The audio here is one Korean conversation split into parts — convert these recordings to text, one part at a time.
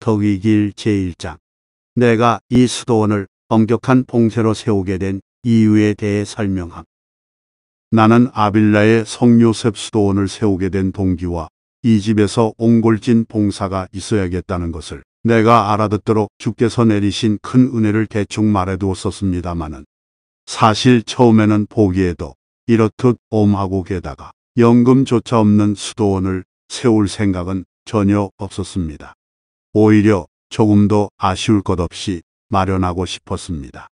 덕이길 제1장. 내가 이 수도원을 엄격한 봉쇄로 세우게 된 이유에 대해 설명함. 나는 아빌라의 성요셉 수도원을 세우게 된 동기와 이 집에서 옹골진 봉사가 있어야겠다는 것을 내가 알아듣도록 주께서 내리신 큰 은혜를 대충 말해두었었습니다마는 사실 처음에는 보기에도 이렇듯 엄하고 게다가 연금조차 없는 수도원을 세울 생각은 전혀 없었습니다. 오히려 조금도 아쉬울 것 없이 마련하고 싶었습니다.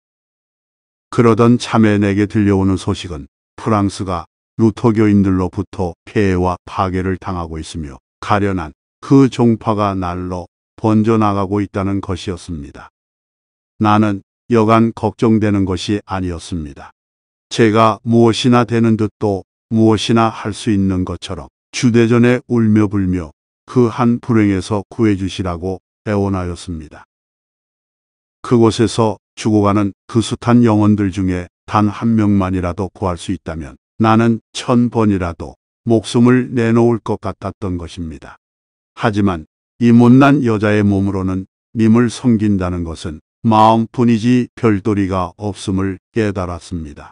그러던 참에 내게 들려오는 소식은 프랑스가 루터교인들로부터 폐해와 파괴를 당하고 있으며 가련한 그 종파가 날로 번져나가고 있다는 것이었습니다. 나는 여간 걱정되는 것이 아니었습니다. 제가 무엇이나 되는 듯도 무엇이나 할 수 있는 것처럼 주대전에 울며 불며 그 한 불행에서 구해주시라고 애원하였습니다. 그곳에서 죽어가는 그 숱한 영혼들 중에 단 한 명만이라도 구할 수 있다면 나는 1000번이라도 목숨을 내놓을 것 같았던 것입니다. 하지만 이 못난 여자의 몸으로는 님을 섬긴다는 것은 마음뿐이지 별도리가 없음을 깨달았습니다.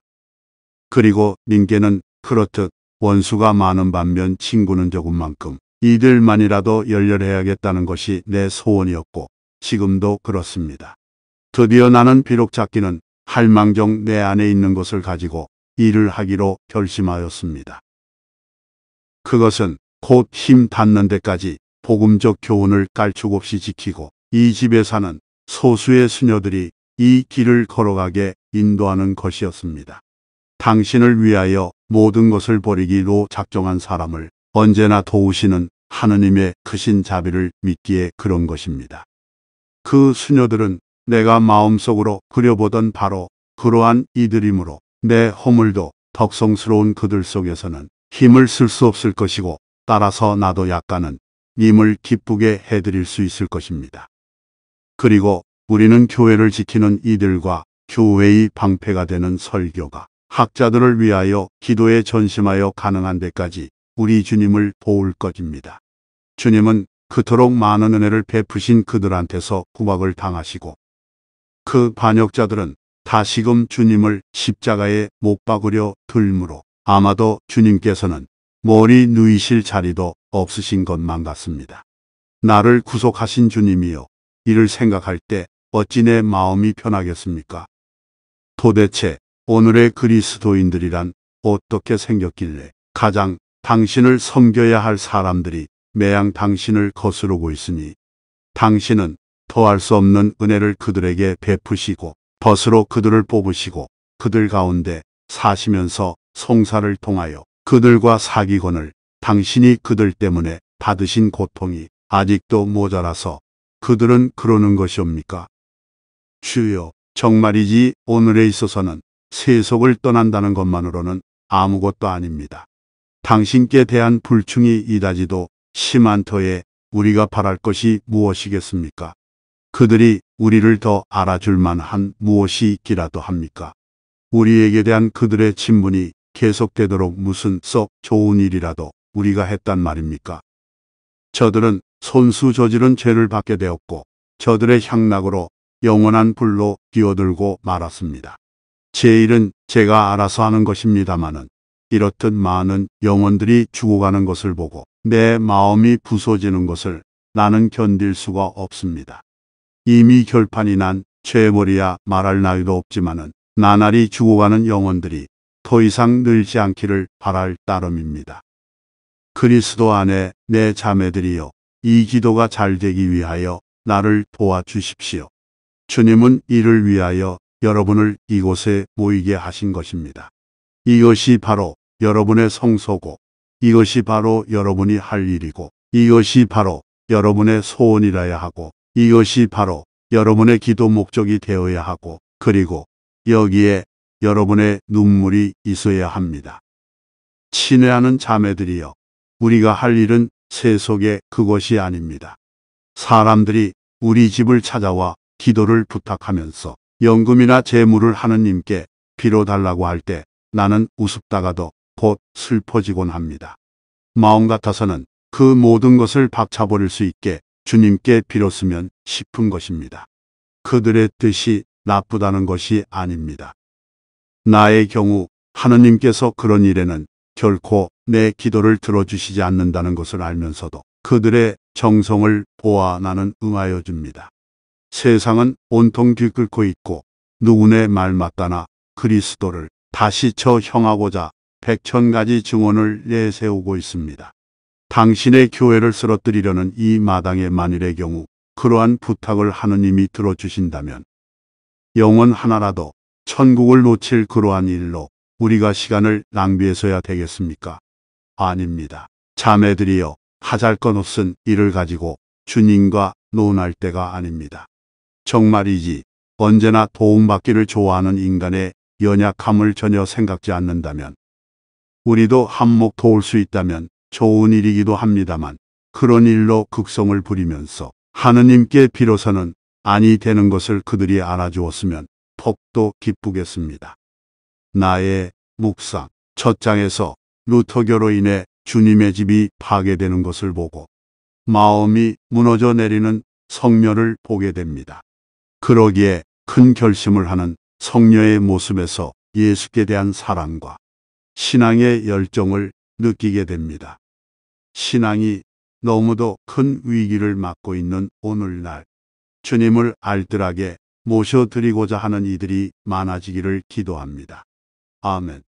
그리고 님께는 그렇듯 원수가 많은 반면 친구는 적은 만큼 이들만이라도 열렬해야겠다는 것이 내 소원이었고 지금도 그렇습니다. 드디어 나는 비록 작기는 할망정 내 안에 있는 것을 가지고 일을 하기로 결심하였습니다. 그것은 곧 힘 닿는 데까지 복음적 교훈을 깔축 없이 지키고 이 집에 사는 소수의 수녀들이 이 길을 걸어가게 인도하는 것이었습니다. 당신을 위하여 모든 것을 버리기로 작정한 사람을 언제나 도우시는 하느님의 크신 자비를 믿기에 그런 것입니다. 그 수녀들은 내가 마음속으로 그려보던 바로 그러한 이들이므로 내 허물도 덕성스러운 그들 속에서는 힘을 쓸 수 없을 것이고 따라서 나도 약간은 님을 기쁘게 해드릴 수 있을 것입니다. 그리고 우리는 교회를 지키는 이들과 교회의 방패가 되는 설교가 학자들을 위하여 기도에 전심하여 가능한 데까지 우리 주님을 도울 것입니다. 주님은 그토록 많은 은혜를 베푸신 그들한테서 구박을 당하시고 그 반역자들은 다시금 주님을 십자가에 못 박으려 들므로 아마도 주님께서는 머리 누이실 자리도 없으신 것만 같습니다. 나를 구속하신 주님이여, 이를 생각할 때 어찌 내 마음이 편하겠습니까? 도대체 오늘의 그리스도인들이란 어떻게 생겼길래 가장 당신을 섬겨야 할 사람들이 매양 당신을 거스르고 있으니 당신은 더할 수 없는 은혜를 그들에게 베푸시고 벗으로 그들을 뽑으시고 그들 가운데 사시면서 송사를 통하여 그들과 사기건을 당신이 그들 때문에 받으신 고통이 아직도 모자라서 그들은 그러는 것이옵니까? 주여, 정말이지 오늘에 있어서는 세속을 떠난다는 것만으로는 아무것도 아닙니다. 당신께 대한 불충이 이다지도 심한 터에 우리가 바랄 것이 무엇이겠습니까? 그들이 우리를 더 알아줄 만한 무엇이 있기라도 합니까? 우리에게 대한 그들의 친분이 계속되도록 무슨 썩 좋은 일이라도 우리가 했단 말입니까? 저들은 손수 저지른 죄를 받게 되었고 저들의 향락으로 영원한 불로 뛰어들고 말았습니다. 제 일은 제가 알아서 하는 것입니다마는 이렇듯 많은 영혼들이 죽어가는 것을 보고 내 마음이 부서지는 것을 나는 견딜 수가 없습니다. 이미 결판이 난 죄머리야 말할 나위도 없지만은 나날이 죽어가는 영혼들이 더 이상 늘지 않기를 바랄 따름입니다. 그리스도 안에 내 자매들이여, 이 기도가 잘 되기 위하여 나를 도와주십시오. 주님은 이를 위하여 여러분을 이곳에 모이게 하신 것입니다. 이것이 바로 여러분의 성소고 이것이 바로 여러분이 할 일이고 이것이 바로 여러분의 소원이라야 하고 이것이 바로 여러분의 기도 목적이 되어야 하고 그리고 여기에 여러분의 눈물이 있어야 합니다. 친애하는 자매들이여, 우리가 할 일은 세속의 그것이 아닙니다. 사람들이 우리 집을 찾아와 기도를 부탁하면서 연금이나 재물을 하느님께 빌어달라고 할 때 나는 우습다가도 곧 슬퍼지곤 합니다. 마음 같아서는 그 모든 것을 박차버릴 수 있게 주님께 빌었으면 싶은 것입니다. 그들의 뜻이 나쁘다는 것이 아닙니다. 나의 경우 하느님께서 그런 일에는 결코 내 기도를 들어주시지 않는다는 것을 알면서도 그들의 정성을 보아 나는 응하여 줍니다. 세상은 온통 뒤끓고 있고 누구네 말 맞다나 그리스도를 다시 처형하고자 백천가지 증언을 내세우고 있습니다. 당신의 교회를 쓰러뜨리려는 이 마당의 만일의 경우 그러한 부탁을 하느님이 들어주신다면 영혼 하나라도 천국을 놓칠 그러한 일로 우리가 시간을 낭비해서야 되겠습니까? 아닙니다. 자매들이여, 하잘것없은 일을 가지고 주님과 논할 때가 아닙니다. 정말이지 언제나 도움받기를 좋아하는 인간의 연약함을 전혀 생각지 않는다면 우리도 한몫 도울 수 있다면 좋은 일이기도 합니다만 그런 일로 극성을 부리면서 하느님께 비로소는 아니 되는 것을 그들이 알아주었으면 더욱더 기쁘겠습니다. 나의 묵상 첫 장에서 루터교로 인해 주님의 집이 파괴되는 것을 보고 마음이 무너져 내리는 성녀를 보게 됩니다. 그러기에 큰 결심을 하는 성녀의 모습에서 예수께 대한 사랑과 신앙의 열정을 느끼게 됩니다. 신앙이 너무도 큰 위기를 맞고 있는 오늘날 주님을 알뜰하게 모셔드리고자 하는 이들이 많아지기를 기도합니다. 아멘.